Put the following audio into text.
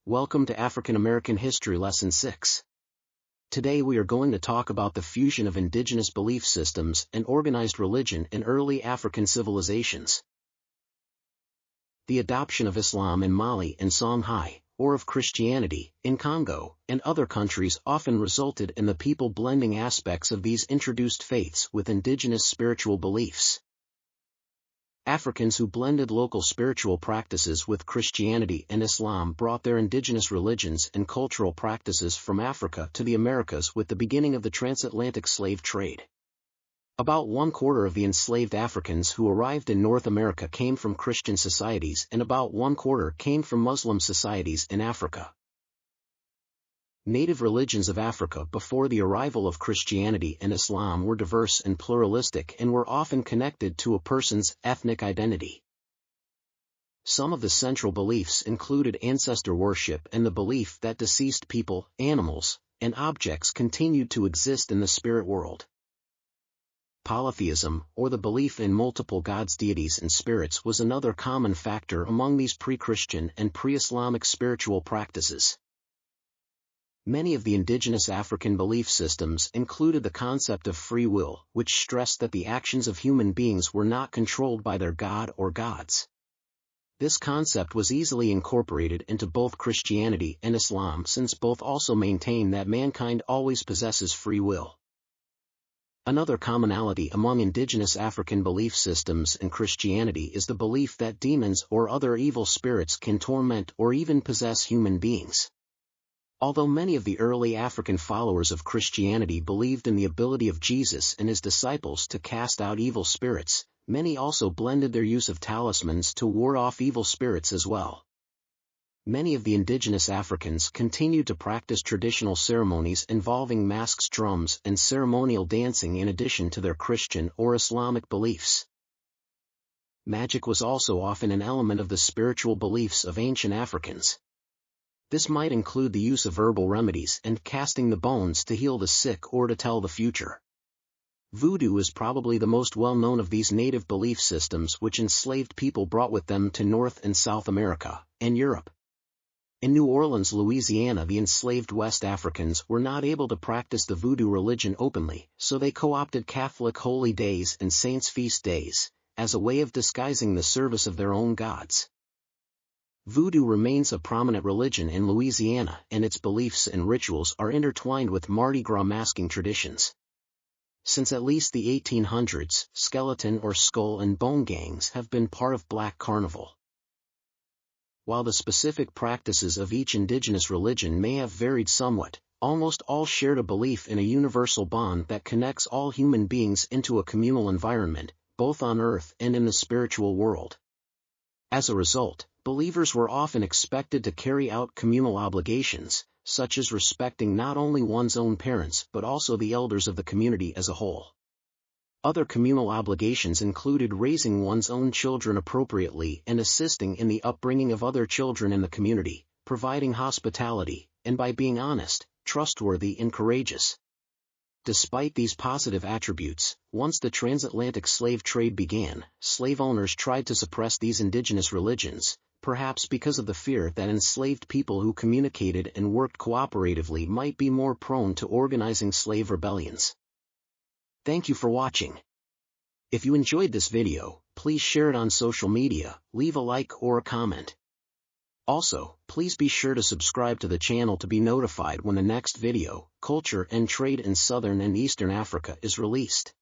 Welcome to African American History Lesson 6. Today we are going to talk about the fusion of indigenous belief systems and organized religion in early African civilizations. The adoption of Islam in Mali and Songhai, or of Christianity, in Congo, and other countries often resulted in the people blending aspects of these introduced faiths with indigenous spiritual beliefs. Africans who blended local spiritual practices with Christianity and Islam brought their indigenous religions and cultural practices from Africa to the Americas with the beginning of the transatlantic slave trade. About 1/4 of the enslaved Africans who arrived in North America came from Christian societies and about 1/4 came from Muslim societies in Africa. Native religions of Africa before the arrival of Christianity and Islam were diverse and pluralistic and were often connected to a person's ethnic identity. Some of the central beliefs included ancestor worship and the belief that deceased people, animals, and objects continued to exist in the spirit world. Polytheism, or the belief in multiple gods, deities and spirits, was another common factor among these pre-Christian and pre-Islamic spiritual practices. Many of the indigenous African belief systems included the concept of free will, which stressed that the actions of human beings were not controlled by their god or gods. This concept was easily incorporated into both Christianity and Islam, since both also maintain that mankind always possesses free will. Another commonality among indigenous African belief systems and Christianity is the belief that demons or other evil spirits can torment or even possess human beings. Although many of the early African followers of Christianity believed in the ability of Jesus and his disciples to cast out evil spirits, many also blended their use of talismans to ward off evil spirits as well. Many of the indigenous Africans continued to practice traditional ceremonies involving masks, drums, and ceremonial dancing in addition to their Christian or Islamic beliefs. Magic was also often an element of the spiritual beliefs of ancient Africans. This might include the use of herbal remedies and casting the bones to heal the sick or to tell the future. Voodoo is probably the most well-known of these native belief systems which enslaved people brought with them to North and South America, and Europe. In New Orleans, Louisiana, the enslaved West Africans were not able to practice the voodoo religion openly, so they co-opted Catholic holy days and saints' feast days, as a way of disguising the service of their own gods. Voodoo remains a prominent religion in Louisiana, and its beliefs and rituals are intertwined with Mardi Gras masking traditions. Since at least the 1800s, skeleton or skull and bone gangs have been part of Black Carnival. While the specific practices of each indigenous religion may have varied somewhat, almost all shared a belief in a universal bond that connects all human beings into a communal environment, both on earth and in the spiritual world. As a result, believers were often expected to carry out communal obligations, such as respecting not only one's own parents but also the elders of the community as a whole. Other communal obligations included raising one's own children appropriately and assisting in the upbringing of other children in the community, providing hospitality, and by being honest, trustworthy and courageous. Despite these positive attributes, once the transatlantic slave trade began, slave owners tried to suppress these indigenous religions, perhaps because of the fear that enslaved people who communicated and worked cooperatively might be more prone to organizing slave rebellions. Thank you for watching. If you enjoyed this video, please share it on social media, leave a like or a comment. Also, please be sure to subscribe to the channel to be notified when the next video, Culture and Trade in Southern and Eastern Africa, is released.